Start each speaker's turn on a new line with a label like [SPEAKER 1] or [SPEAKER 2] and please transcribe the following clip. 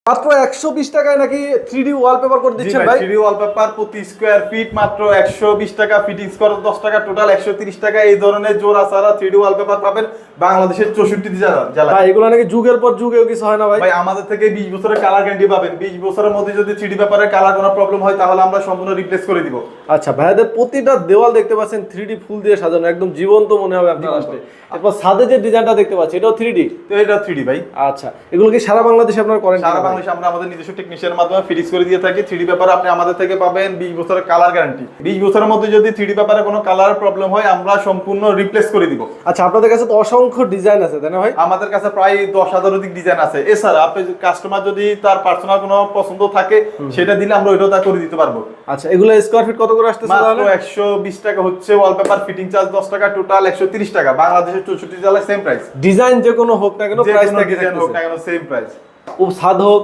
[SPEAKER 1] মাত্র 120 টাকায় নাকি 3D ওয়ালপেপার করে দিচ্ছেন ভাই?
[SPEAKER 2] 3D ওয়ালপেপার প্রতি স্কয়ার ফিট মাত্র 120 টাকা, ফিটিংস করে 10 টাকা, টোটাল 130 টাকা। এই ধরনের জোড়া সারা 3D ওয়ালপেপার পাবেন বাংলাদেশের 64 জেলা।
[SPEAKER 1] ভাই এগুলো নাকি যুগের পর যুগেও কিছু হয় না ভাই?
[SPEAKER 2] ভাই আমাদের থেকে 20 বছরের কালার গ্যারান্টি পাবেন। 20 বছরের মধ্যে যদি 3D পেপারের কালার কোনো প্রবলেম হয় তাহলে আমরা সম্পূর্ণ রিপ্লেস করে দিব।
[SPEAKER 1] আচ্ছা ভাইয়াদের প্রতিটা দেওয়াল দেখতে পাচ্ছেন 3D ফুল দিয়ে সাজানো, একদম জীবন্ত মনে হবে আপনার আসলে। এরপর ছাদে যে ডিজাইনটা দেখতে পাচ্ছি এটাও 3D?
[SPEAKER 2] তো এটা 3D ভাই।
[SPEAKER 1] আচ্ছা, এগুলো কি সারা বাংলাদেশে আপনারা করেন?
[SPEAKER 2] সারা বাংলাদেশে আমরা আমাদের নিজস্ব টেকনিশিয়ানের মাধ্যমে ফিটিংস করে দিয়ে থাকি। 3D পেপার আপনি আমাদের থেকে পাবেন 20 বছরের কালার গ্যারান্টি। 20 বছরের মধ্যে যদি 3D পেপারে কোনো কালার প্রবলেম হয় আমরা সম্পূর্ণ রিপ্লেস করে দিব।
[SPEAKER 1] আচ্ছা, আপনাদের কাছে তো অসংখ্য ডিজাইন আছে তাই না ভাই?
[SPEAKER 2] আমাদের কাছে প্রায় 10,000 অধিক ডিজাইন আছে। এছাড়া আপনি কাস্টমার যদি তার পার্সোনাল কোনো পছন্দ থাকে সেটা দিলে আমরা ওইটাও তা করে দিতে পারবো।
[SPEAKER 1] আচ্ছা, এগুলো স্কয়ার ফিট কত করে আসতেছে
[SPEAKER 2] মাত্র
[SPEAKER 1] তাহলে?
[SPEAKER 2] 120 টাকা হচ্ছে ওয়ালপেপার, ফিটিং চার্জ 10 টাকা, টোটাল 130 টাকা। বাংলাদেশের 64 জেলায় সেম প্রাইস।
[SPEAKER 1] ডিজাইন যে কোনো হোক না কেন, প্রাইস
[SPEAKER 2] ডিজাইন হোক না কেন সেম প্রাইস।
[SPEAKER 1] ও ছাদ হোক